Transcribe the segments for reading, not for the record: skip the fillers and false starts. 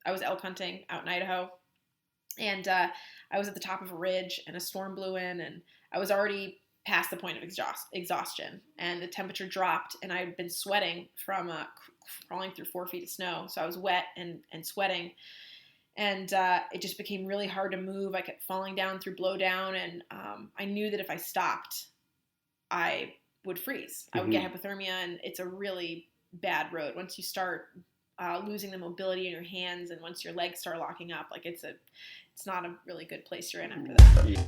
I was elk hunting out in Idaho, and I was at the top of a ridge, and a storm blew in, and I was already past the point of exhaustion, and the temperature dropped, and I had been sweating from crawling through 4 feet of snow, so I was wet and sweating, and it just became really hard to move. I kept falling down through blowdown, and I knew that if I stopped, I would freeze. I would get hypothermia, and it's a really bad road. Once you start losing the mobility in your hands, and once your legs start locking up, like it's not a really good place you're in after that. Yeah.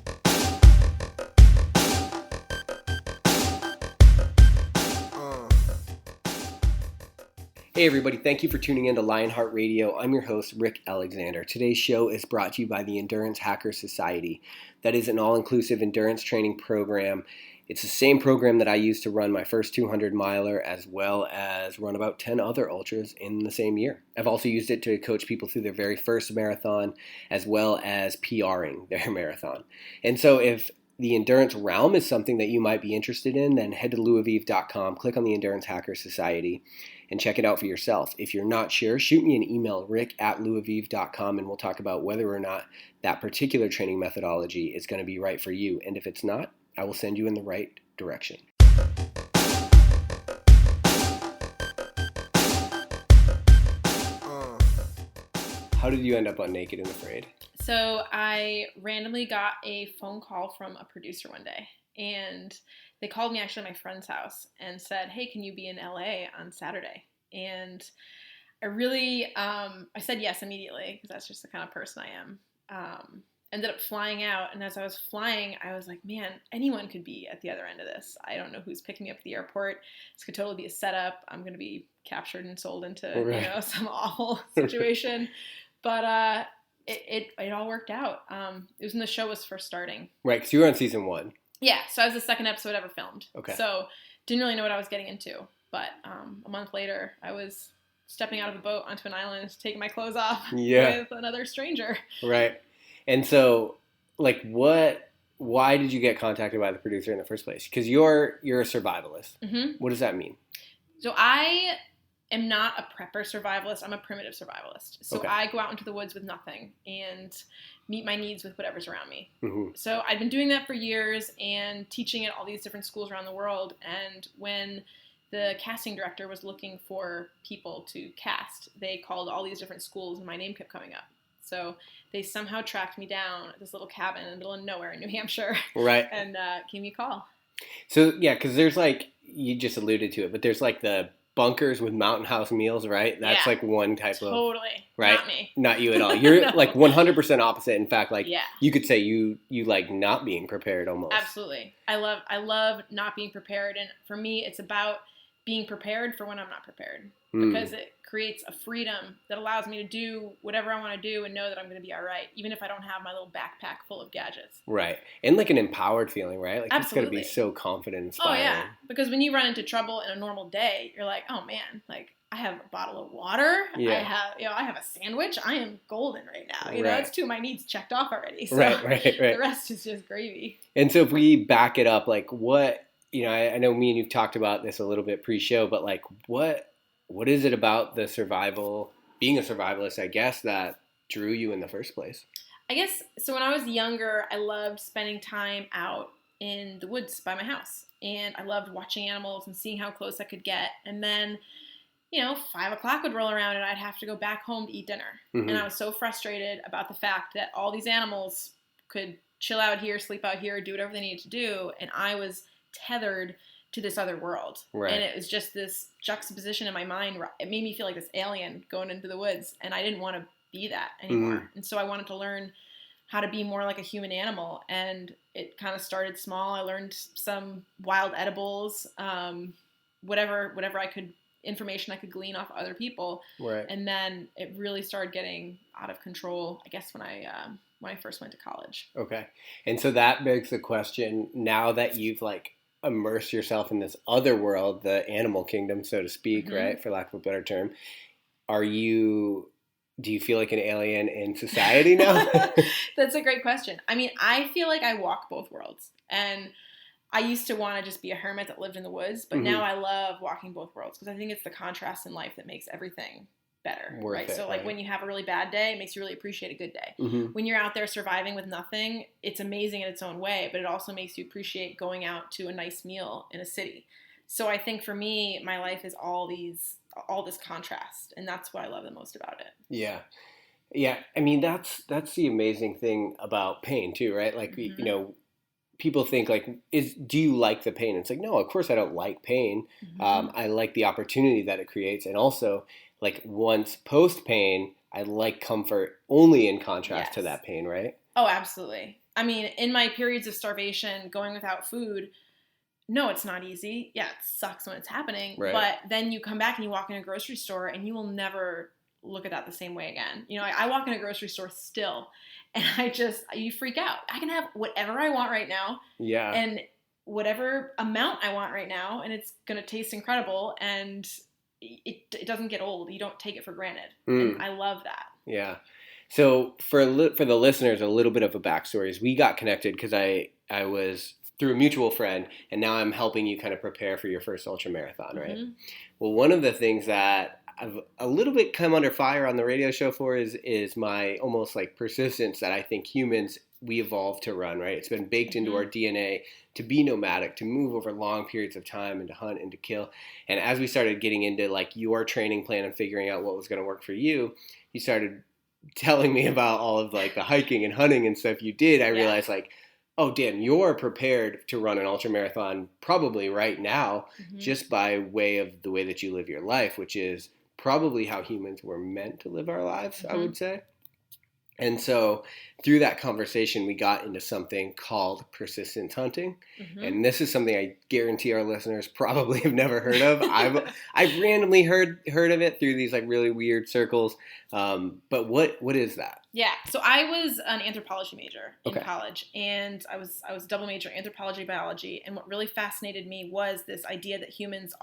Hey everybody, thank you for tuning in to Lionheart Radio. I'm your host, Rick Alexander. Today's show is brought to you by the Endurance Hacker Society. That is an all-inclusive endurance training program. It's the same program that I used to run my first 200-miler, as well as run about 10 other ultras in the same year. I've also used it to coach people through their very first marathon, as well as PRing their marathon. And so if the endurance realm is something that you might be interested in, then head to louisvive.com, click on the Endurance Hacker Society, and check it out for yourself. If you're not sure, shoot me an email, rick@louisvive.com, and we'll talk about whether or not that particular training methodology is going to be right for you. And if it's not, I will send you in the right direction. How did you end up on Naked and Afraid? So I randomly got a phone call from a producer one day, and they called me actually at my friend's house and said, hey, can you be in LA on Saturday? And I really, I said yes immediately, because that's just the kind of person I am. Ended up flying out, and as I was flying, I was like, man, anyone could be at the other end of this. I don't know who's picking me up at the airport. This could totally be a setup. I'm going to be captured and sold into some awful situation. But it all worked out. It was when the show was first starting. Right, because you were on season 1. Yeah, so I was the second episode ever filmed. Okay. So didn't really know what I was getting into. But a month later, I was stepping out of a boat onto an island, taking my clothes off with another stranger. Right. And so, like, why did you get contacted by the producer in the first place? Because you're a survivalist. Mm-hmm. What does that mean? So I am not a prepper survivalist. I'm a primitive survivalist. So I go out into the woods with nothing and meet my needs with whatever's around me. Mm-hmm. So I've been doing that for years and teaching at all these different schools around the world. And when the casting director was looking for people to cast, they called all these different schools and my name kept coming up. So they somehow tracked me down at this little cabin in the middle of nowhere in New Hampshire. Right. And gave me a call. So, yeah, because there's like, you just alluded to it, but there's like the bunkers with mountain house meals, right? That's like one type of... Totally. Right? Not me. Not you at all. You're no. Like 100% opposite. In fact, like you could say you like not being prepared almost. Absolutely. I love not being prepared. And for me, it's about being prepared for when I'm not prepared. Because it creates a freedom that allows me to do whatever I want to do and know that I'm going to be all right, even if I don't have my little backpack full of gadgets. Right. And like an empowered feeling, right? Like Absolutely. It's going to be so confident, inspiring. Oh, yeah. Because when you run into trouble in a normal day, you're like, oh, man, like I have a bottle of water. Yeah. I have a sandwich. I am golden right now. You know, it's 2 of my needs checked off already. So right. The rest is just gravy. And so if we back it up, like what, you know, I know me and you've talked about this a little bit pre-show, but like what is it about the being a survivalist, I guess, that drew you in the first place? I guess, so when I was younger, I loved spending time out in the woods by my house. And I loved watching animals and seeing how close I could get. And then, 5 o'clock would roll around and I'd have to go back home to eat dinner. Mm-hmm. And I was so frustrated about the fact that all these animals could chill out here, sleep out here, do whatever they needed to do. And I was tethered to this other world. Right. And it was just this juxtaposition in my mind where it made me feel like this alien going into the woods, and I didn't want to be that anymore. Mm. And so I wanted to learn how to be more like a human animal, and it kind of started small. I learned some wild edibles, whatever information I could glean off other people. Right. And then it really started getting out of control, I guess, when I first went to college. Okay. And so that begs the question, now that you've like immerse yourself in this other world, the animal kingdom, so to speak, mm-hmm. right, for lack of a better term, do you feel like an alien in society now? That's a great question. I mean, I feel like I walk both worlds, and I used to want to just be a hermit that lived in the woods, but mm-hmm. now I love walking both worlds because I think it's the contrast in life that makes everything better, Worth right? it, So like when you have a really bad day, it makes you really appreciate a good day. Mm-hmm. When you're out there surviving with nothing, it's amazing in its own way, but it also makes you appreciate going out to a nice meal in a city. So I think for me, my life is all this contrast, and that's what I love the most about it. Yeah. Yeah. I mean, that's the amazing thing about pain too, right? Like, Mm-hmm. you know, people think like, do you like the pain? It's like, no, of course I don't like pain. Mm-hmm. I like the opportunity that it creates. And also like once post pain, I like comfort only in contrast to that pain, right? Oh, absolutely. I mean, in my periods of starvation, going without food, no, it's not easy. Yeah, it sucks when it's happening. Right. But then you come back and you walk in a grocery store and you will never look at that the same way again. You know, I walk in a grocery store still and you freak out. I can have whatever I want right now. Yeah. And whatever amount I want right now, and it's going to taste incredible, and it doesn't get old. You don't take it for granted. And I love that. Yeah. So for the listeners, a little bit of a backstory is we got connected because I was through a mutual friend, and now I'm helping you kind of prepare for your first ultra marathon, right? Mm-hmm. Well, one of the things that I've a little bit come under fire on the radio show for is my almost like persistence that I think humans, we evolved to run, right? It's been baked into our DNA to be nomadic, to move over long periods of time and to hunt and to kill. And as we started getting into like your training plan and figuring out what was going to work for you, you started telling me about all of like the hiking and hunting and stuff you did. I realized like, oh, damn, you're prepared to run an ultra marathon probably right now just by way of the way that you live your life, which is probably how humans were meant to live our lives, I would say. And so through that conversation, we got into something called persistence hunting. And this is something I guarantee our listeners probably have never heard of. I've randomly heard of it through these like really weird circles. But what is that? Yeah. So I was an anthropology major in college, and I was double major anthropology, biology. And what really fascinated me was this idea that humans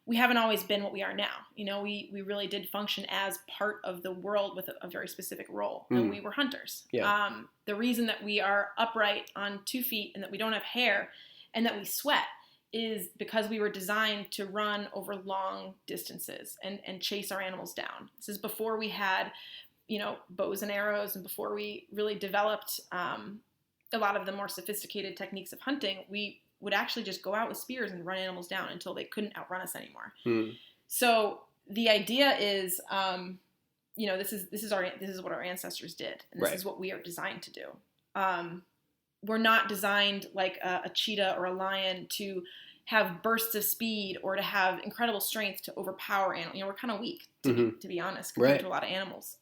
we haven't always been what we are now. You know, we really did function as part of the world with a very specific role. And we were hunters. Yeah. The reason that we are upright on 2 feet and that we don't have hair and that we sweat is because we were designed to run over long distances and chase our animals down. This is before we had, you know, bows and arrows, and before we really developed a lot of the more sophisticated techniques of hunting. We would actually just go out with spears and run animals down until they couldn't outrun us anymore. So the idea is, you know, this is what our ancestors did, and this is what we are designed to do. We're not designed like a cheetah or a lion to have bursts of speed or to have incredible strength to overpower animals. You know, we're kind of weak to be honest compared to a lot of animals.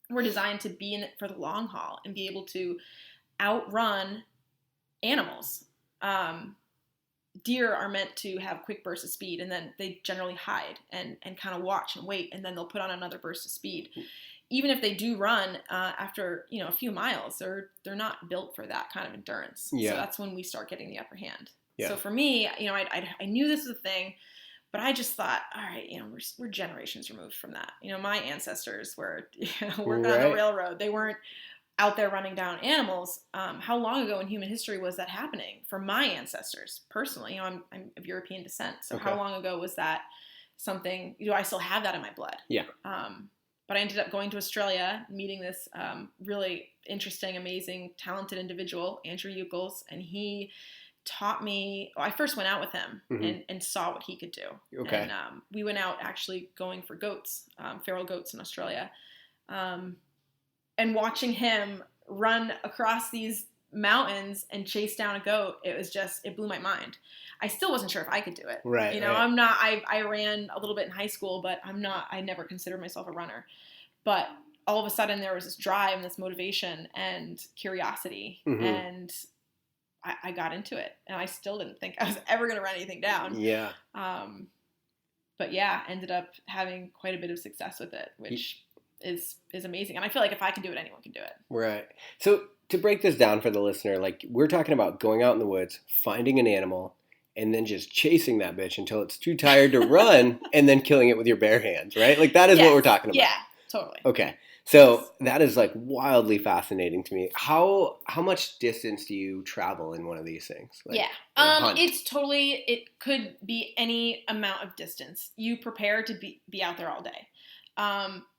We're designed to be in it for the long haul and be able to outrun animals. Deer are meant to have quick bursts of speed, and then they generally hide and kind of watch and wait, and then they'll put on another burst of speed. Even if they do run after, you know, a few miles, they're not built for that kind of endurance. So that's when we start getting the upper hand. So for me, you know, I knew this was a thing, but I just thought, all right, you know, we're generations removed from that. You know, my ancestors were working on the railroad. They weren't out there running down animals. How long ago in human history was that happening for my ancestors personally? You know, I'm of European descent, so how long ago was that something? You know, I still have that in my blood. Yeah. But I ended up going to Australia, meeting this really interesting, amazing, talented individual, Andrew Eucles, and he taught me. I first went out with him and saw what he could do. Okay. And we went out actually going for goats, feral goats in Australia. And watching him run across these mountains and chase down a goat, it blew my mind. I still wasn't sure if I could do it. Right. You know, I ran a little bit in high school, but I never considered myself a runner. But all of a sudden there was this drive and this motivation and curiosity, and I got into it, and I still didn't think I was ever going to run anything down. Yeah. But yeah, ended up having quite a bit of success with it, which is amazing. And I feel like if I can do it, anyone can do it. Right. So to break this down for the listener, like we're talking about going out in the woods, finding an animal, and then just chasing that bitch until it's too tired to run, and then killing it with your bare hands, right? Like that is what we're talking about. Yeah. totally. Okay. So that is like wildly fascinating to me. How much distance do you travel in one of these things? Like, It could be any amount of distance. You prepare to be out there all day.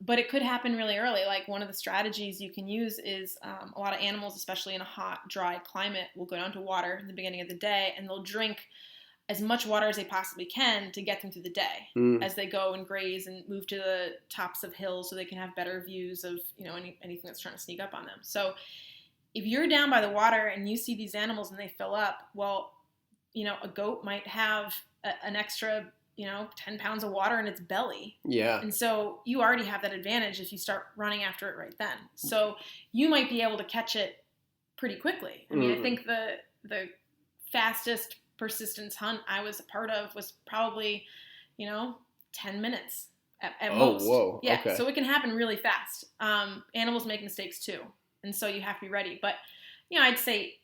But it could happen really early. Like one of the strategies you can use is a lot of animals, especially in a hot, dry climate, will go down to water in the beginning of the day and they'll drink as much water as they possibly can to get them through the day as they go and graze and move to the tops of hills so they can have better views of, anything that's trying to sneak up on them. So if you're down by the water and you see these animals and they fill up, well, a goat might have an extra 10 pounds of water in its belly. Yeah. And so you already have that advantage if you start running after it right then. So you might be able to catch it pretty quickly. I mean, I think the fastest persistence hunt I was a part of was probably, 10 minutes at most. Whoa. Yeah. Okay. So it can happen really fast. Animals make mistakes too. And so you have to be ready. But, I'd say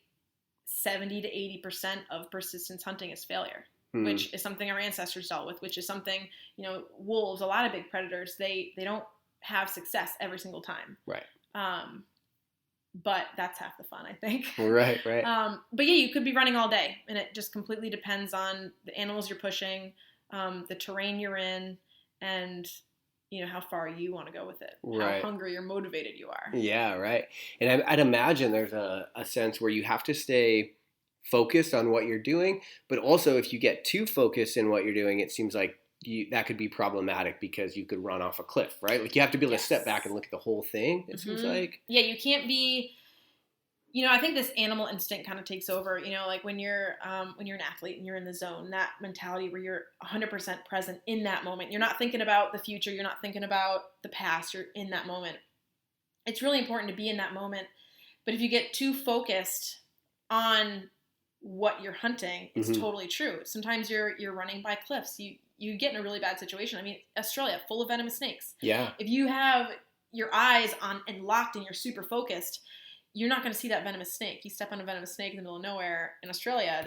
70 to 80% of persistence hunting is failure. Which is something our ancestors dealt with, which is something, wolves, a lot of big predators, they don't have success every single time. Right. But that's half the fun, I think. Right. But yeah, you could be running all day, and it just completely depends on the animals you're pushing, the terrain you're in, and how far you want to go with it, how hungry or motivated you are. Yeah, right. And I'd imagine there's a sense where you have to stay focused on what you're doing, but also if you get too focused in what you're doing, it seems like that could be problematic because you could run off a cliff, right? Like you have to be able to step back and look at the whole thing. It seems like. Yeah, you can't be. I think this animal instinct kind of takes over. Like when you're an athlete and you're in the zone, that mentality where you're 100% present in that moment. You're not thinking about the future. You're not thinking about the past. You're in that moment. It's really important to be in that moment. But if you get too focused on what you're hunting, it's totally true. Sometimes you're running by cliffs. You get in a really bad situation. I mean, Australia, full of venomous snakes. Yeah. If you have your eyes on and locked and you're super focused, you're not going to see that venomous snake. You step on a venomous snake in the middle of nowhere in Australia,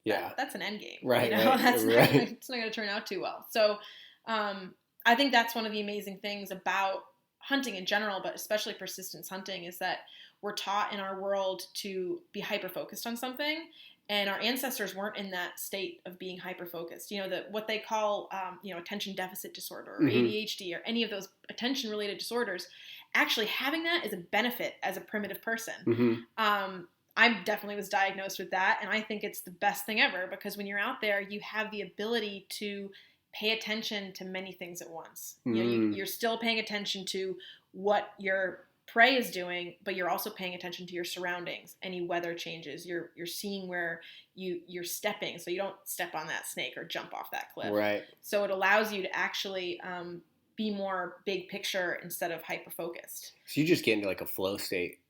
that's an end game. Right. It's not going to turn out too well. So I think that's one of the amazing things about hunting in general, but especially persistence hunting, is that we're taught in our world to be hyper-focused on something, and our ancestors weren't in that state of being hyper-focused. What they call, attention deficit disorder or ADHD or any of those attention-related disorders, actually having that is a benefit as a primitive person. I definitely was diagnosed with that, and I think it's the best thing ever because when you're out there, you have the ability to pay attention to many things at once. You're still paying attention to what your prey is doing, but you're also paying attention to your surroundings, any weather changes. You're seeing where you're stepping, so you don't step on that snake or jump off that cliff. Right. So it allows you to actually be more big picture instead of hyper focused. So you just get into like a flow state.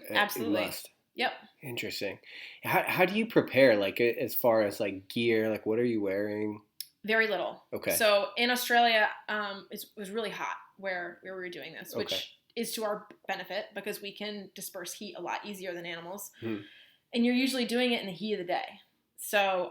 Absolutely. Yep. Interesting. How do you prepare? Like as far as like gear, like what are you wearing? Very little. Okay. So in Australia, it was really hot where we were doing this, which is to our benefit because we can disperse heat a lot easier than animals. And you're usually doing it in the heat of the day. So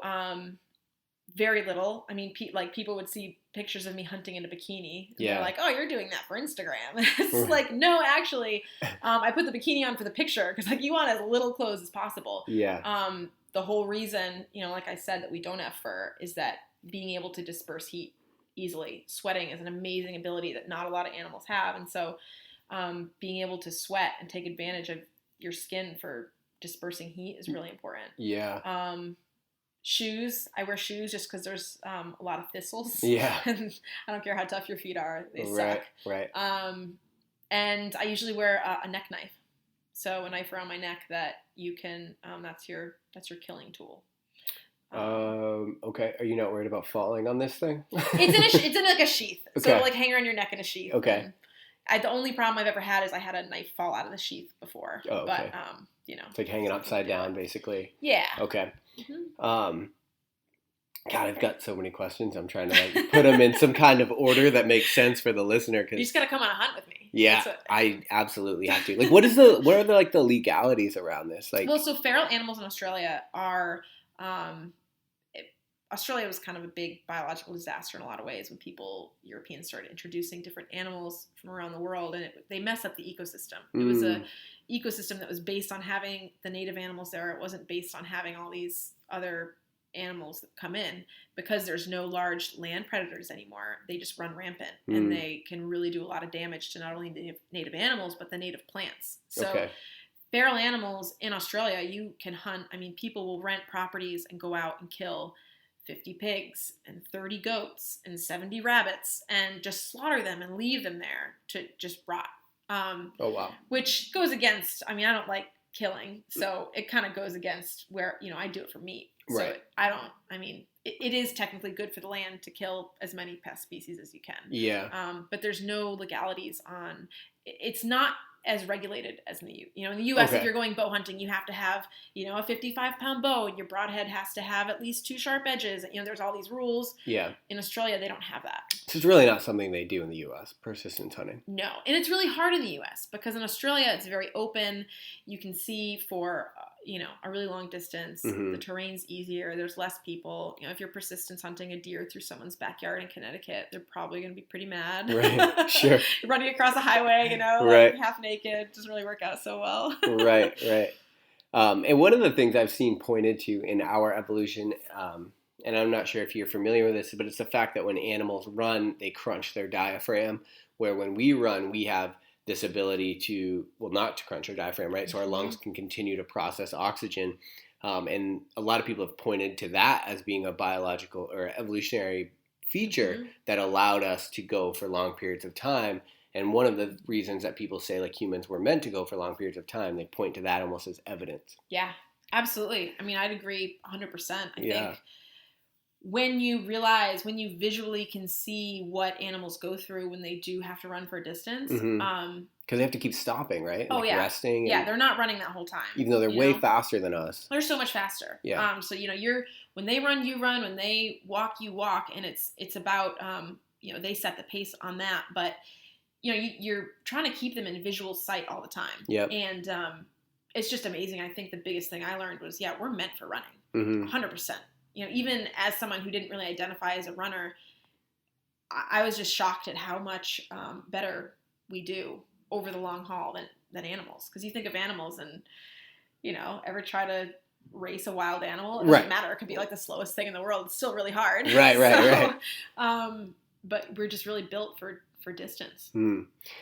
very little. I mean, people would see pictures of me hunting in a bikini. And they're like, oh, you're doing that for Instagram. It's like, no, actually, I put the bikini on for the picture because you want as little clothes as possible. Yeah. The whole reason, like I said, that we don't have fur is that being able to disperse heat easily. Sweating is an amazing ability that not a lot of animals have. And so being able to sweat and take advantage of your skin for dispersing heat is really important. Yeah. Shoes. I wear shoes just because there's a lot of thistles. Yeah. And I don't care how tough your feet are. They suck. Right. And I usually wear a neck knife. So a knife around my neck that you can, that's your killing tool. Okay. Are you not worried about falling on this thing? It's in like a sheath. Okay. So hang around your neck in a sheath. Okay. The only problem I've ever had is I had a knife fall out of the sheath before. Oh, okay. But, it's like hanging upside down, basically. Yeah. Okay. God, I've got so many questions. I'm trying to put them in some kind of order that makes sense for the listener. You just gotta come on a hunt with me. Yeah, I absolutely have to. What are the legalities around this? Well, so feral animals in Australia are Australia was kind of a big biological disaster in a lot of ways when Europeans started introducing different animals from around the world, and they messed up the ecosystem. It was a ecosystem that was based on having the native animals there. It wasn't based on having all these other animals that come in. Because there's no large land predators anymore, they just run rampant, and they can really do a lot of damage to not only the native animals, but the native plants. So feral animals in Australia, you can hunt. I mean, people will rent properties and go out and kill 50 pigs and 30 goats and 70 rabbits and just slaughter them and leave them there to just rot. Oh, wow. Which goes against, I mean, I don't like killing, so it kind of goes against where, I do it for meat. So right. It is technically good for the land to kill as many pest species as you can. Yeah. But there's no legalities on, it's not as regulated as in the in the U.S. If you're going bow hunting, you have to have a 55-pound bow, and your broadhead has to have at least 2 sharp edges. There's all these rules. Yeah. In Australia, they don't have that. So it's really not something they do in the U.S. Persistence hunting. No, and it's really hard in the U.S. because in Australia it's very open. You can see for a really long distance. The terrain's easier. There's less people. If you're persistence hunting a deer through someone's backyard in Connecticut, they're probably going to be pretty mad. Right. Sure. You're running across a highway, right. like half naked. Doesn't really work out so well. Right. And one of the things I've seen pointed to in our evolution, and I'm not sure if you're familiar with this, but it's the fact that when animals run, they crunch their diaphragm, where when we run, we have this ability to, not to crunch our diaphragm, right? So our lungs can continue to process oxygen. And a lot of people have pointed to that as being a biological or evolutionary feature that allowed us to go for long periods of time. And one of the reasons that people say like humans were meant to go for long periods of time, they point to that almost as evidence. Yeah, absolutely. I mean, I'd agree 100%. I think when you visually can see what animals go through when they do have to run for a distance. Because they have to keep stopping, right? Resting. Yeah, they're not running that whole time. Even though they're way faster than us. They're so much faster. Yeah. So, when they run, you run. When they walk, you walk. And it's about, they set the pace on that. But, you're trying to keep them in visual sight all the time. Yep. And it's just amazing. I think the biggest thing I learned was, we're meant for running. 100%. Even as someone who didn't really identify as a runner, I was just shocked at how much better we do over the long haul than animals. Because you think of animals and, ever try to race a wild animal, it doesn't matter. It could be like the slowest thing in the world. It's still really hard. Right. But we're just really built for distance.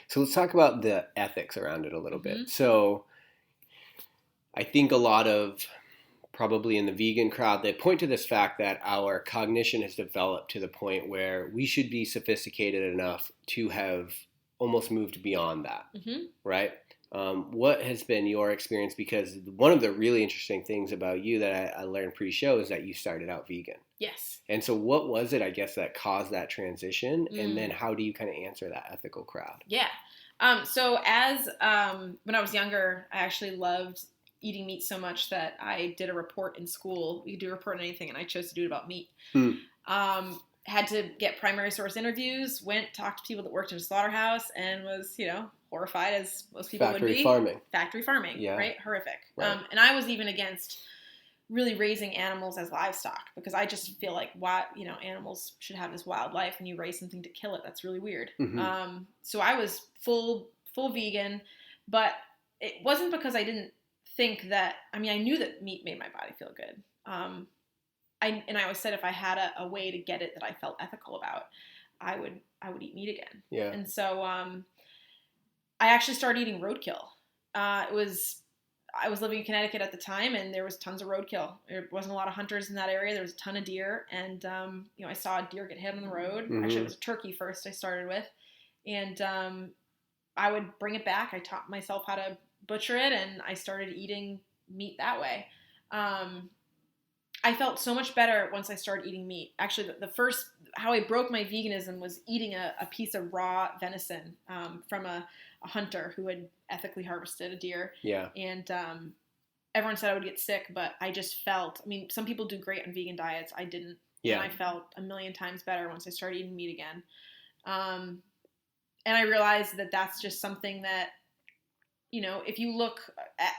So let's talk about the ethics around it a little bit. So I think a lot of, probably in the vegan crowd, they point to this fact that our cognition has developed to the point where we should be sophisticated enough to have almost moved beyond that, right? What has been your experience? Because one of the really interesting things about you that I learned pre-show is that you started out vegan. Yes. And so what was it, I guess, that caused that transition? And then how do you kind of answer that ethical crowd? Yeah. So as when I was younger, I actually loved eating meat so much that I did a report in school. You could do a report on anything, and I chose to do it about meat. Had to get primary source interviews, talked to people that worked in a slaughterhouse, and was, horrified as most people would be. Factory farming, right? Horrific. Right. And I was even against really raising animals as livestock because I just feel like animals should have this wild life and you raise something to kill it. That's really weird. So I was full vegan, but it wasn't because I didn't think that, I knew that meat made my body feel good. I always said if I had a way to get it that I felt ethical about, I would eat meat again. Yeah. And so I actually started eating roadkill. I was living in Connecticut at the time, and there was tons of roadkill. There wasn't a lot of hunters in that area. There was a ton of deer, and I saw a deer get hit on the road. Actually, it was a turkey first I started with, and I would bring it back. I taught myself how to butcher it, and I started eating meat that way. I felt so much better once I started eating meat. Actually, the first, how I broke my veganism was eating a piece of raw venison from a hunter who had ethically harvested a deer. Yeah. And everyone said I would get sick, but I just felt, some people do great on vegan diets. I didn't. Yeah. And I felt a million times better once I started eating meat again. And I realized that that's just something that, if you look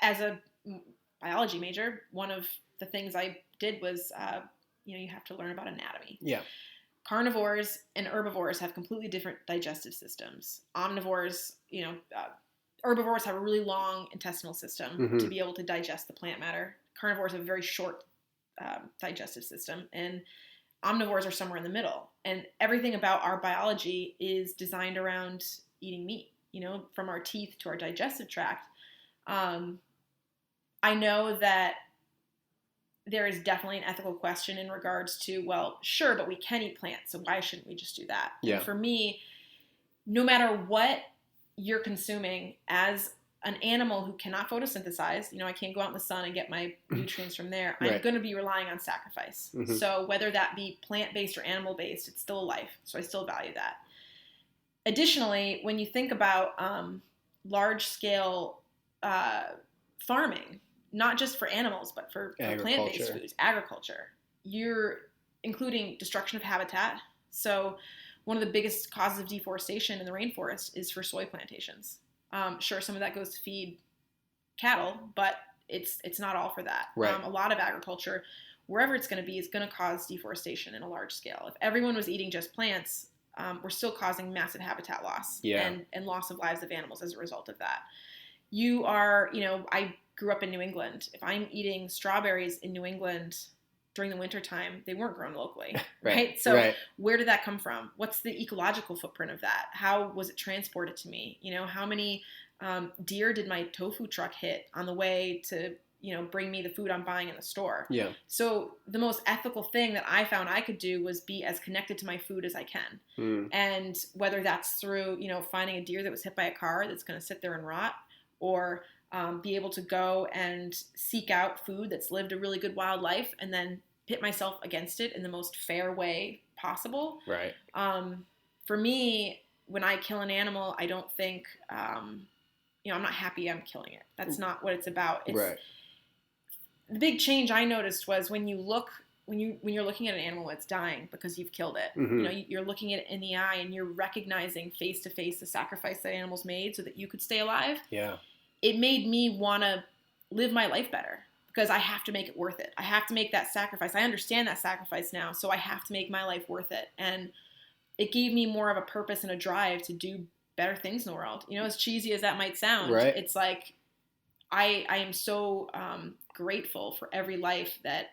as a biology major, one of the things I did was you have to learn about anatomy. Yeah. Carnivores and herbivores have completely different digestive systems. Omnivores, herbivores have a really long intestinal system to be able to digest the plant matter. Carnivores have a very short digestive system, and omnivores are somewhere in the middle. And everything about our biology is designed around eating meat, from our teeth to our digestive tract. I know that there is definitely an ethical question in regards to, well, sure, but we can eat plants, so why shouldn't we just do that? Yeah. And for me, no matter what you're consuming as an animal who cannot photosynthesize, I can't go out in the sun and get my nutrients from there. Right. I'm going to be relying on sacrifice. So whether that be plant-based or animal-based, it's still a life. So I still value that. Additionally, when you think about large-scale farming, not just for animals, but for plant-based foods, agriculture, you're including destruction of habitat. So one of the biggest causes of deforestation in the rainforest is for soy plantations. Sure, some of that goes to feed cattle, but it's not all for that. Right. A lot of agriculture, wherever it's going to be, is going to cause deforestation in a large scale. If everyone was eating just plants, we're still causing massive habitat loss and loss of lives of animals as a result of that. I grew up in New England. If I'm eating strawberries in New England during the wintertime, they weren't grown locally, right? So where did that come from? What's the ecological footprint of that? How was it transported to me? How many deer did my tofu truck hit on the way to, bring me the food I'm buying in the store? Yeah. So the most ethical thing that I found I could do was be as connected to my food as I can. And whether that's through, finding a deer that was hit by a car that's going to sit there and rot, or be able to go and seek out food that's lived a really good wild life and then pit myself against it in the most fair way possible. Right. For me, when I kill an animal, I don't think, I'm not happy I'm killing it. That's not what it's about. Right. The big change I noticed was when you're looking at an animal that's dying because you've killed it, you're looking at it in the eye and you're recognizing face to face the sacrifice that animals made so that you could stay alive. Yeah. It made me want to live my life better because I have to make it worth it. I have to make that sacrifice. I understand that sacrifice now, so I have to make my life worth it. And it gave me more of a purpose and a drive to do better things in the world. As cheesy as that might sound, it's like I am so grateful for every life that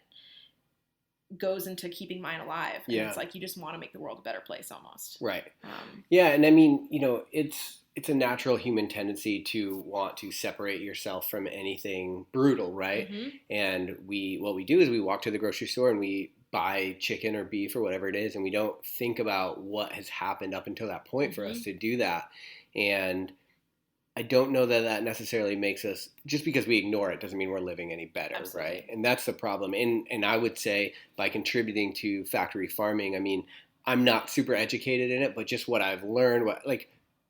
goes into keeping mine alive. And it's like you just want to make the world a better place almost. Right. And I mean, it's a natural human tendency to want to separate yourself from anything brutal, right? And what we do is we walk to the grocery store and we buy chicken or beef or whatever it is, and we don't think about what has happened up until that point for us to do that. And I don't know that necessarily makes us, just because we ignore it doesn't mean we're living any better. Absolutely. Right? And that's the problem. And I would say by contributing to factory farming, I mean, I'm not super educated in it, but just what I've learned,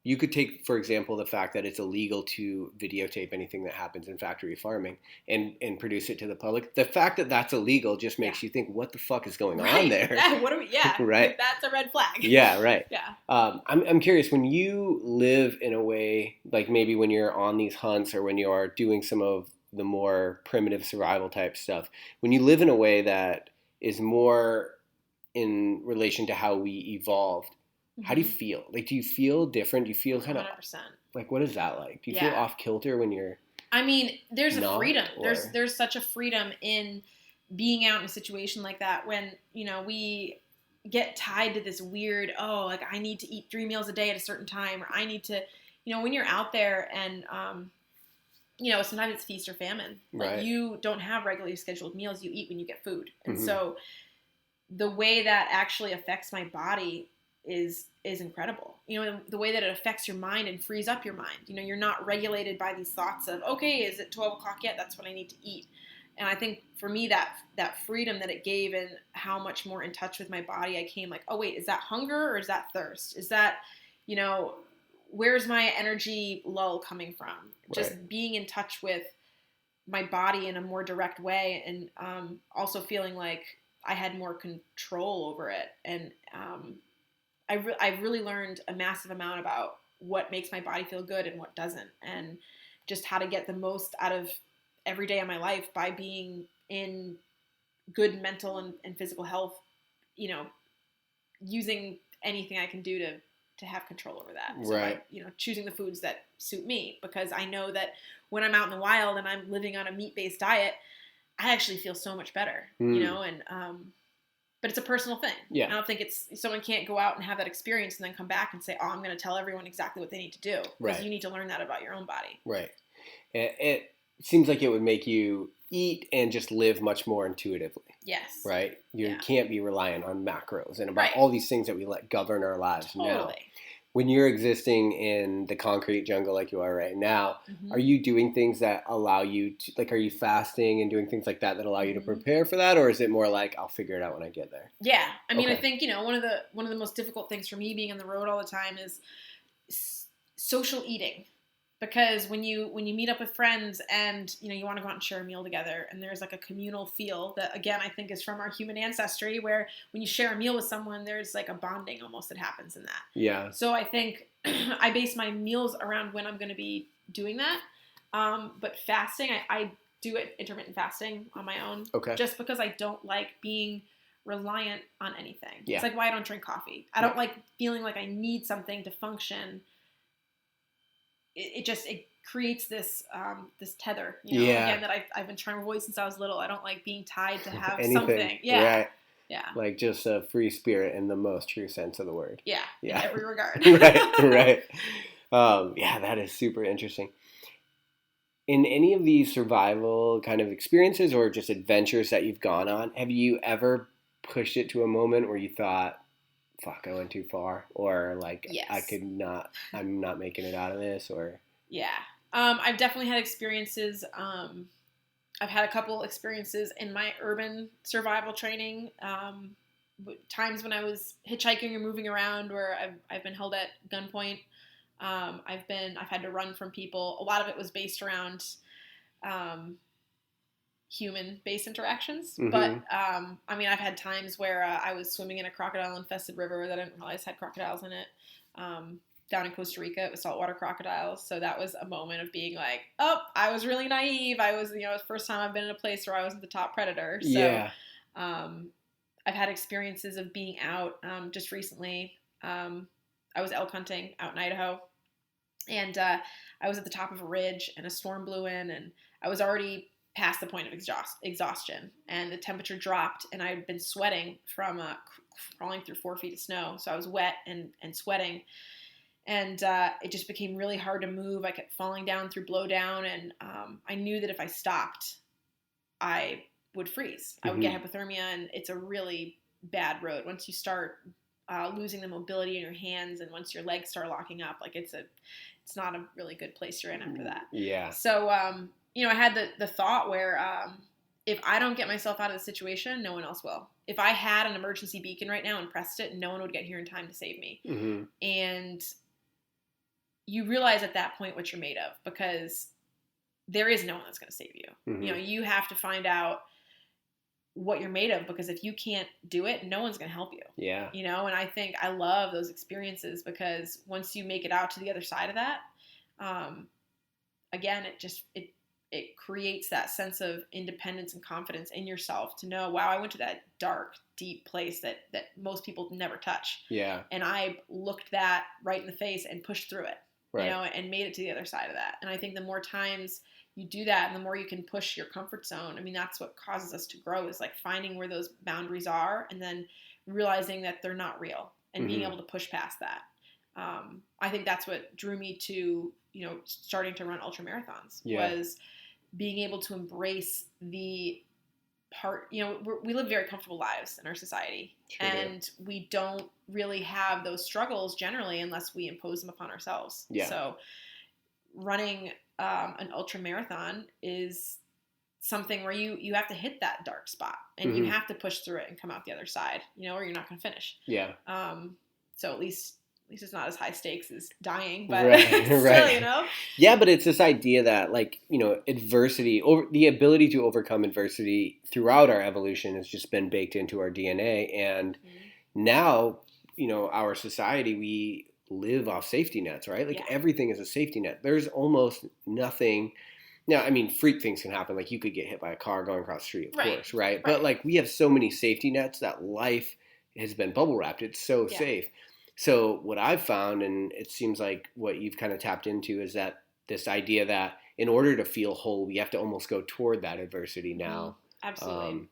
you could take, for example, the fact that it's illegal to videotape anything that happens in factory farming and produce it to the public. The fact that that's illegal just makes you think, what the fuck is going on there? Yeah, right. That's a red flag. Yeah, right. Yeah. I'm curious, when you live in a way, like maybe when you're on these hunts or when you are doing some of the more primitive survival type stuff, when you live in a way that is more in relation to how we evolved, how do you feel? Like, do you feel different? Do you feel kind of 100%. Like, what is that like? Do you feel off kilter when you're? I mean, there's a freedom. There's such a freedom in being out in a situation like that when, we get tied to this weird, I need to eat 3 meals a day at a certain time, or I need to, when you're out there and, sometimes it's feast or famine. Like, you don't have regularly scheduled meals. You eat when you get food. And so the way that actually affects my body is incredible. The way that it affects your mind and frees up your mind. You're not regulated by these thoughts of, okay, is it 12 o'clock yet? That's what I need to eat. And I think for me, that freedom that it gave and how much more in touch with my body I came, like, oh wait, is that hunger or is that thirst? Is that, where's my energy lull coming from? Just being in touch with my body in a more direct way, and also feeling like I had more control over it. And I've really learned a massive amount about what makes my body feel good and what doesn't, and just how to get the most out of every day of my life by being in good mental and physical health, using anything I can do to have control over that. So Right. choosing the foods that suit me, because I know that when I'm out in the wild and I'm living on a meat-based diet, I actually feel so much better, and but it's a personal thing. Yeah. I don't think someone can't go out and have that experience and then come back and say, oh, I'm going to tell everyone exactly what they need to do. Because Right. you need to learn that about your own body. Right. It seems like it would make you eat and just live much more intuitively. Yes. Right? You can't be reliant on macros and about Right. all these things that we let govern our lives now. Totally. When you're existing in the concrete jungle like you are right now, Mm-hmm. are you doing things that allow you to, like, are you fasting and doing things like that allow you to prepare for that? Or is it more like, I'll figure it out when I get there? Yeah. I mean, Okay. I think, one of the most difficult things for me being on the road all the time is social eating. Because when you meet up with friends and, you want to go out and share a meal together, and there's like a communal feel that, again, I think is from our human ancestry, where when you share a meal with someone, there's like a bonding almost that happens in that. Yeah. So I think I base my meals around when I'm going to be doing that. But fasting, I do it intermittent fasting on my own. Okay. Just because I don't like being reliant on anything. Yeah. It's like why I don't drink coffee. I don't like feeling like I need something to function. It creates this tether, again, that I've been trying to avoid since I was little. I don't like being tied to have something. Yeah. Right. Yeah. Like just a free spirit in the most true sense of the word. Yeah. In every regard. Right. Yeah, that is super interesting. In any of these survival kind of experiences or just adventures that you've gone on, have you ever pushed it to a moment where you thought, fuck, I went too far, or like, yes. I'm not making it out of this, or? Yeah. I've definitely had experiences. I've had a couple experiences in my urban survival training, times when I was hitchhiking or moving around where I've been held at gunpoint. I've had to run from people. A lot of it was based around, human-based interactions. Mm-hmm. But, I've had times where I was swimming in a crocodile-infested river that I didn't realize had crocodiles in it. Down in Costa Rica, it was saltwater crocodiles. So that was a moment of being like, oh, I was really naive. I was, it was the first time I've been in a place where I wasn't the top predator. So, yeah. I've had experiences of being out, just recently. I was elk hunting out in Idaho, and I was at the top of a ridge, and a storm blew in, and I was already past the point of exhaustion, and the temperature dropped, and I had been sweating from crawling through 4 feet of snow, so I was wet and sweating, and it just became really hard to move. I kept falling down through blowdown, and I knew that if I stopped, I would freeze. I would get hypothermia, and it's a really bad road. Once you start losing the mobility in your hands, and once your legs start locking up, like it's not a really good place you're in after that. Yeah. So, I had the thought where if I don't get myself out of the situation, no one else will. If I had an emergency beacon right now and pressed it, no one would get here in time to save me. Mm-hmm. And you realize at that point what you're made of, because there is no one that's going to save you. Mm-hmm. You have to find out what you're made of, because if you can't do it, no one's going to help you. Yeah. And I think I love those experiences, because once you make it out to the other side of that, again, it creates that sense of independence and confidence in yourself to know, wow, I went to that dark, deep place that most people never touch. Yeah. And I looked that right in the face and pushed through it, right. And made it to the other side of that. And I think the more times you do that, and the more you can push your comfort zone, that's what causes us to grow, is like finding where those boundaries are, and then realizing that they're not real, and being able to push past that. I think that's what drew me to, starting to run ultra marathons, was being able to embrace the part, we live very comfortable lives in our society, and we don't really have those struggles generally unless we impose them upon ourselves. Yeah. So running an ultra marathon is something where you have to hit that dark spot, and you have to push through it and come out the other side, or you're not going to finish. Yeah. So at least it's not as high stakes as dying, but still, Yeah, but it's this idea that, like, adversity, or the ability to overcome adversity throughout our evolution has just been baked into our DNA. And now, our society, we live off safety nets, right? Like everything is a safety net. There's almost nothing Now, I mean, freak things can happen. Like you could get hit by a car going across the street, of Right. course, right? But like we have so many safety nets that life has been bubble wrapped. It's so safe. So what I've found, and it seems like what you've kind of tapped into, is that this idea that in order to feel whole, we have to almost go toward that adversity now. Absolutely.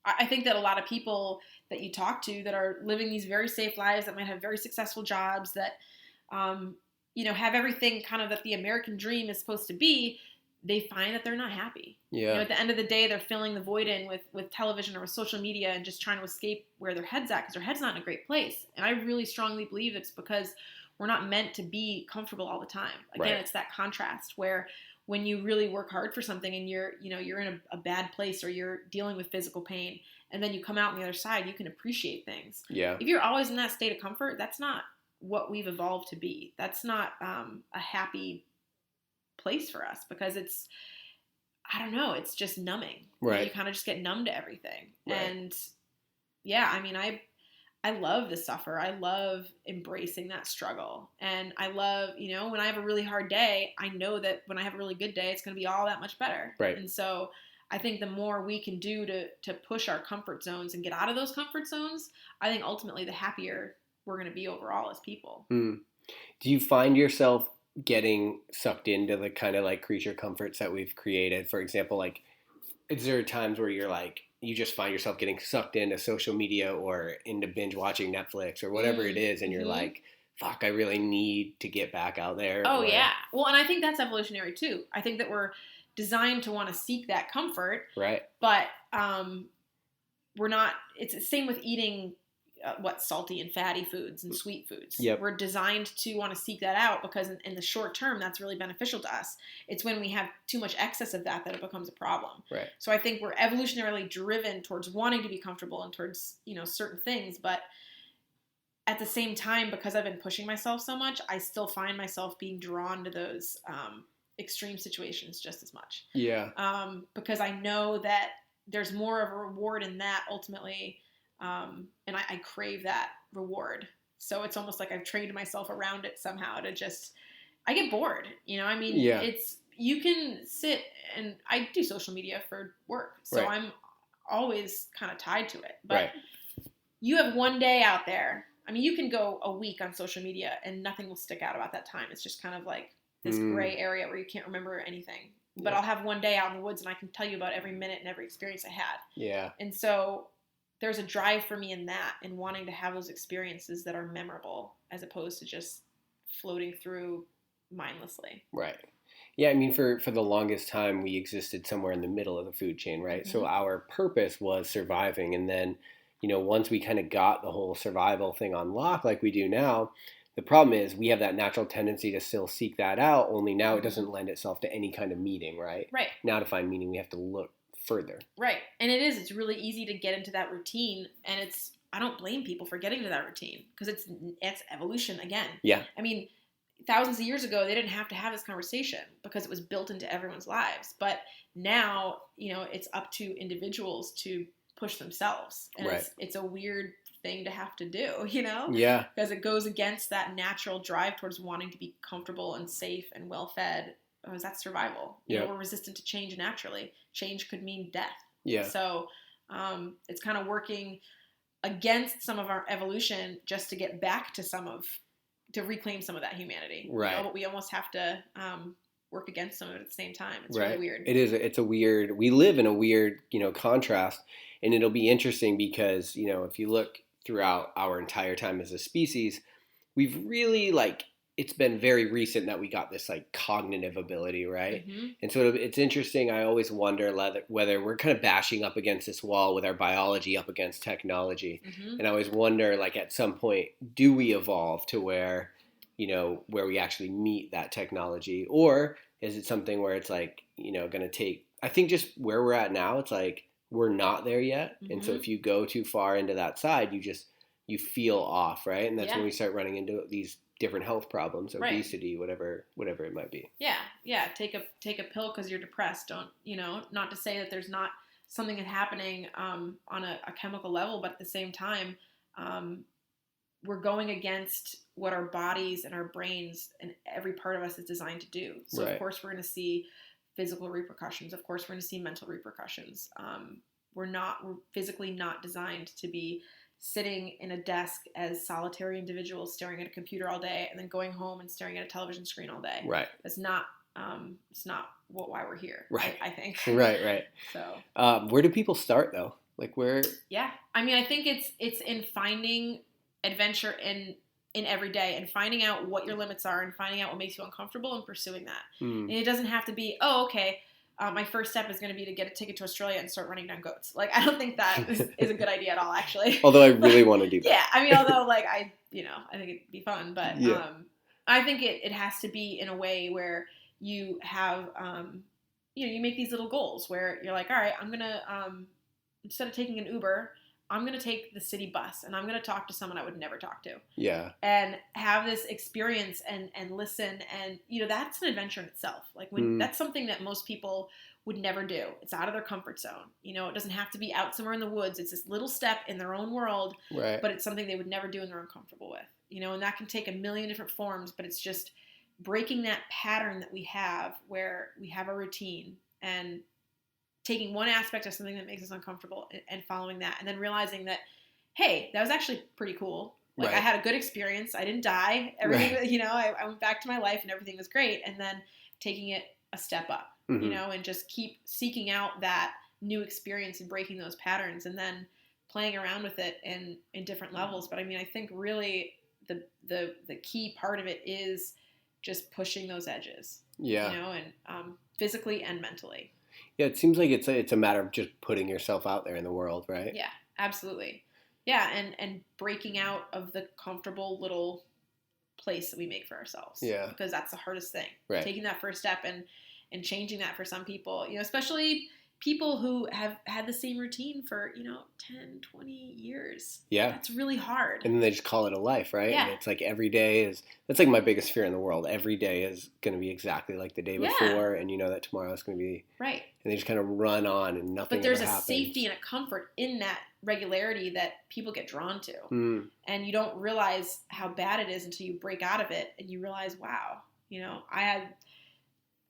I think that a lot of people that you talk to that are living these very safe lives, that might have very successful jobs, that have everything kind of that the American dream is supposed to be, they find that they're not happy. Yeah. At the end of the day, they're filling the void in with television or with social media and just trying to escape where their head's at, because their head's not in a great place. And I really strongly believe it's because we're not meant to be comfortable all the time. Again, It's that contrast where when you really work hard for something and you're in a bad place or you're dealing with physical pain, and then you come out on the other side, you can appreciate things. Yeah. If you're always in that state of comfort, that's not what we've evolved to be. That's not a happy place for us, because it's just numbing. Right. You kind of just get numb to everything. Right. And I mean, I love the suffer. I love embracing that struggle. And I love, when I have a really hard day, I know that when I have a really good day, it's going to be all that much better. Right. And so I think the more we can do to push our comfort zones and get out of those comfort zones, I think ultimately the happier we're going to be overall as people. Do you find yourself getting sucked into the kind of like creature comforts that we've created? For example, like, is there times where you're like, you just find yourself getting sucked into social media or into binge watching Netflix or whatever it is, and you're like, fuck, I really need to get back out there? Oh, yeah. Well, and I think that's evolutionary too. I think that we're designed to want to seek that comfort. Right. But we're not, it's the same with eating salty and fatty foods and sweet foods. Yep. We're designed to want to seek that out because in the short term, that's really beneficial to us. It's when we have too much excess of that it becomes a problem. Right. So I think we're evolutionarily driven towards wanting to be comfortable and towards, certain things. But at the same time, because I've been pushing myself so much, I still find myself being drawn to those extreme situations just as much. Yeah. Because I know that there's more of a reward in that ultimately. And I crave that reward. So it's almost like I've trained myself around it somehow to just, I get bored, I mean, you can sit, and I do social media for work. So I'm always kind of tied to it, but you have one day out there. I mean, you can go a week on social media and nothing will stick out about that time. It's just kind of like this gray area where you can't remember anything, but I'll have one day out in the woods and I can tell you about every minute and every experience I had. Yeah. And so there's a drive for me in that, and wanting to have those experiences that are memorable as opposed to just floating through mindlessly. Right. Yeah, I mean, for the longest time, we existed somewhere in the middle of the food chain, right? So our purpose was surviving. And then, once we kind of got the whole survival thing on lock like we do now, the problem is we have that natural tendency to still seek that out, only now it doesn't lend itself to any kind of meaning, right? Right. Now to find meaning, we have to look further. Right. And it's really easy to get into that routine, and I don't blame people for getting to that routine because it's evolution again. Yeah. I mean, thousands of years ago, they didn't have to have this conversation because it was built into everyone's lives. But now, it's up to individuals to push themselves. And it's a weird thing to have to do, Yeah. Because it goes against that natural drive towards wanting to be comfortable and safe and well-fed. Oh, is that survival? We're resistant to change naturally. Change could mean death. Yeah. So it's kind of working against some of our evolution just to get back to reclaim some of that humanity. Right. But we almost have to work against some of it at the same time. It's really weird. It is. It's a weird, we live in a weird, contrast, and it'll be interesting because, if you look throughout our entire time as a species, we've really it's been very recent that we got this cognitive ability, right? And so it's interesting. I always wonder whether we're kind of bashing up against this wall with our biology up against technology. And I always wonder, at some point, do we evolve to where we actually meet that technology, or is it something where it's going to take? I think just where we're at now, it's we're not there yet, and so if you go too far into that side, you feel off, right? And that's when we start running into these different health problems, obesity, whatever it might be. Yeah. Take a pill because you're depressed. Don't, not to say that there's not something happening on a chemical level, but at the same time, we're going against what our bodies and our brains and every part of us is designed to do. So Right. of course we're going to see physical repercussions. Of course we're going to see mental repercussions. We're physically not designed to be sitting in a desk as solitary individuals staring at a computer all day and then going home and staring at a television screen all day. Right. It's not why we're here. Right. I think. Right. So. Where do people start though? Like where? Yeah. I mean, I think it's in finding adventure in every day and finding out what your limits are and finding out what makes you uncomfortable and pursuing that. And it doesn't have to be, okay, my first step is going to be to get a ticket to Australia and start running down goats. Like, I don't think that is a good idea at all, actually. Although I really want to do that. Yeah. I mean, although like I think it'd be fun, but Yeah. I think it has to be in a way where you have, you make these little goals where you're like, all right, I'm going to, instead of taking an Uber, I'm going to take the city bus and I'm going to talk to someone I would never talk to. Yeah. And have this experience and listen. And, that's an adventure in itself. Like that's something that most people would never do. It's out of their comfort zone. It doesn't have to be out somewhere in the woods. It's this little step in their own world, right. But it's something they would never do and they're uncomfortable with, and that can take a million different forms, but it's just breaking that pattern that we have where we have a routine and taking one aspect of something that makes us uncomfortable and following that, and then realizing that, hey, that was actually pretty cool. Like right. I had a good experience. I didn't die. Everything, right. I went back to my life and everything was great. And then taking it a step up, and just keep seeking out that new experience and breaking those patterns, and then playing around with it in different levels. But I mean, I think really the key part of it is just pushing those edges. Yeah. And physically and mentally. Yeah, it seems like it's a matter of just putting yourself out there in the world, right? Yeah, absolutely. Yeah, and breaking out of the comfortable little place that we make for ourselves. Yeah. Because that's the hardest thing. Right. Taking that first step and changing that for some people, especially people who have had the same routine for, 10, 20 years. Yeah. That's really hard. And then they just call it a life, right? Yeah. And it's like that's like my biggest fear in the world. Every day is going to be exactly like the day before, and that tomorrow is going to be. Right. And they just kind of run on and nothing But there's ever a happens. safety and a comfort in that regularity that people get drawn to. And you don't realize how bad it is until you break out of it and you realize, wow, I had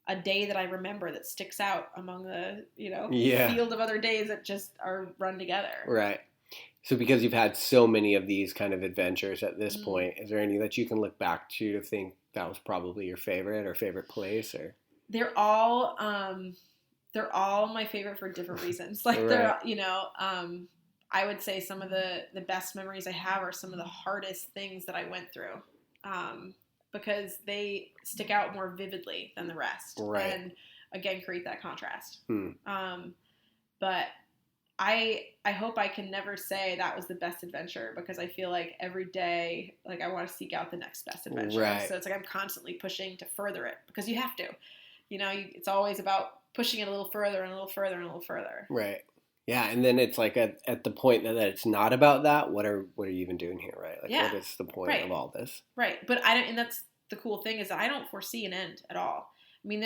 a day that I remember that sticks out among the, field of other days that just are run together. Right. So because you've had so many of these kind of adventures at this point, is there any that you can look back to think that was probably your favorite or favorite place? Or They're all my favorite for different reasons. Like right. I would say some of the best memories I have are some of the hardest things that I went through. Because they stick out more vividly than the rest. Right. And again, create that contrast. But I hope I can never say that was the best adventure, because I feel like every day, like I want to seek out the next best adventure. Right. So it's like I'm constantly pushing to further it, because you have to. It's always about pushing it a little further and a little further and a little further. Right. Yeah, and then it's like at the point that it's not about that, what are you even doing here, right? Like, what is the point of all this? Right, but and that's the cool thing, is that I don't foresee an end at all. I mean,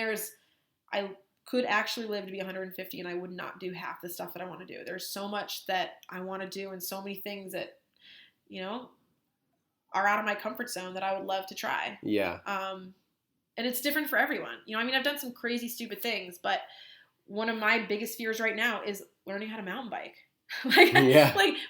I could actually live to be 150 and I would not do half the stuff that I want to do. There's so much that I want to do and so many things that, are out of my comfort zone that I would love to try. Yeah. And it's different for everyone. I mean, I've done some crazy, stupid things, but one of my biggest fears right now is learning how to mountain bike.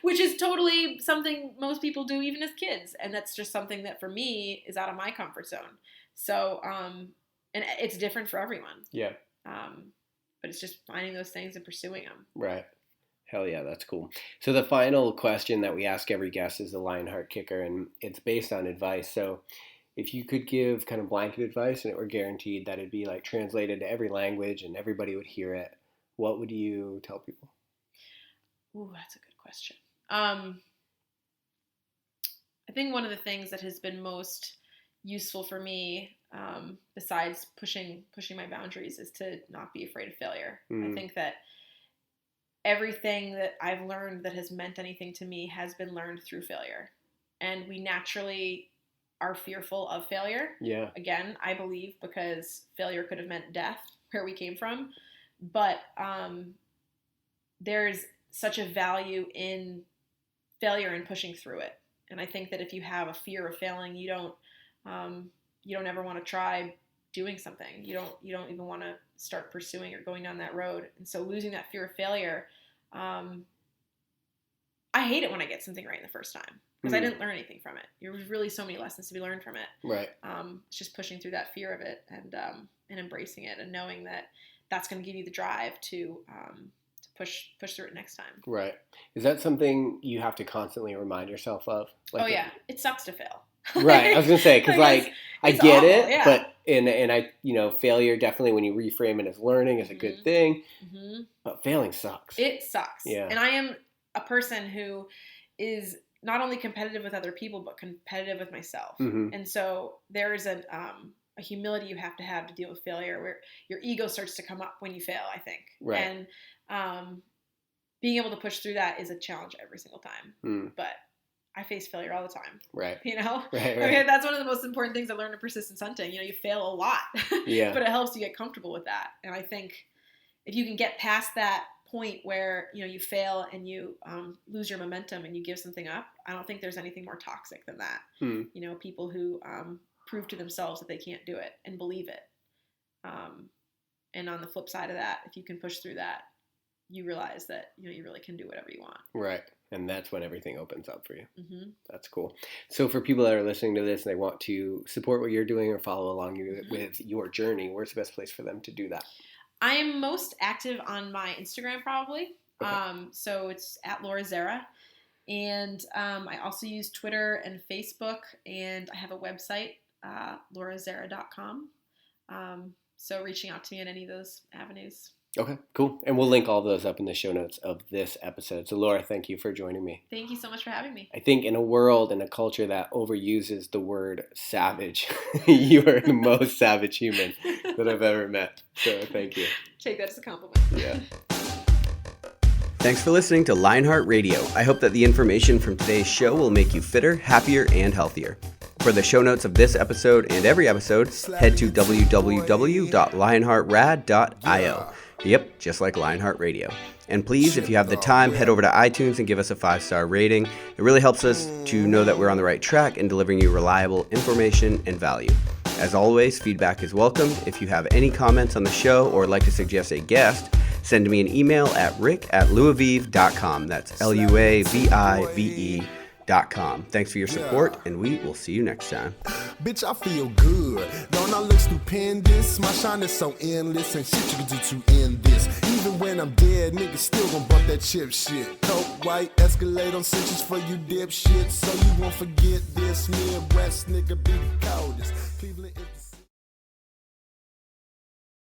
Which is totally something most people do even as kids. And that's just something that for me is out of my comfort zone. So, and it's different for everyone. Yeah. But it's just finding those things and pursuing them. Right. Hell yeah, that's cool. So the final question that we ask every guest is the Lionheart kicker, and it's based on advice. So if you could give kind of blanket advice and it were guaranteed that it'd be like translated to every language and everybody would hear it, what would you tell people? Ooh, that's a good question. I think one of the things that has been most useful for me, besides pushing my boundaries, is to not be afraid of failure. I think that everything that I've learned that has meant anything to me has been learned through failure. And we naturally are fearful of failure. Yeah. Again, I believe because failure could have meant death where we came from. But there's such a value in failure and pushing through it. And I think that if you have a fear of failing, you don't ever want to try doing something. You don't even want to start pursuing or going down that road. And so losing that fear of failure, I hate it when I get something right in the first time because I didn't learn anything from it. There was really so many lessons to be learned from it. Right. It's just pushing through that fear of it and embracing it and knowing that that's going to give you the drive to push through it next time. Right. Is that something you have to constantly remind yourself of? Like it sucks to fail. Right. I was going to say, because I get awful, it, yeah. but and I, failure definitely when you reframe it as learning is a good thing, but failing sucks. It sucks. Yeah. And I am a person who is not only competitive with other people, but competitive with myself. And so there is a humility you have to deal with failure where your ego starts to come up when you fail, I think. Right. And being able to push through that is a challenge every single time. But I face failure all the time. Right. Right. Okay, that's one of the most important things I learned in persistence hunting. You fail a lot. Yeah. But it helps you get comfortable with that. And I think if you can get past that point where, you fail and you lose your momentum and you give something up, I don't think there's anything more toxic than that. People who prove to themselves that they can't do it and believe it. And on the flip side of that, if you can push through that, you realize that, you really can do whatever you want. Right. And that's when everything opens up for you. That's cool. So for people that are listening to this and they want to support what you're doing or follow along with your journey, where's the best place for them to do that? I am most active on my Instagram, probably. Okay. So it's at Laura Zerra. And I also use Twitter and Facebook. And I have a website, laurazerra.com. So reaching out to me in any of those avenues. Okay, cool. And we'll link all those up in the show notes of this episode. So Laura, thank you for joining me. Thank you so much for having me. I think in a world and a culture that overuses the word savage, you are the most savage human that I've ever met. So thank you. Take that as a compliment. Yeah. Thanks for listening to Lionheart Radio. I hope that the information from today's show will make you fitter, happier, and healthier. For the show notes of this episode and every episode, head to www.lionheartrad.io. Yep, just like Lionheart Radio. And please, if you have the time, head over to iTunes and give us a 5-star rating. It really helps us to know that we're on the right track in delivering you reliable information and value. As always, feedback is welcome. If you have any comments on the show or would like to suggest a guest, send me an email at rick@luavive.com. That's LUAVIVE.com. Thanks for your support, and we will see you next time. Bitch, I feel good. Don't I look stupendous? My shine is so endless, and shit you can do to end this. Even when I'm dead, niggas still gon' bump that chip shit. Coke, white, Escalade on cinches for you dipshit. So you won't forget this. Midwest nigga be the coldest. Cleveland.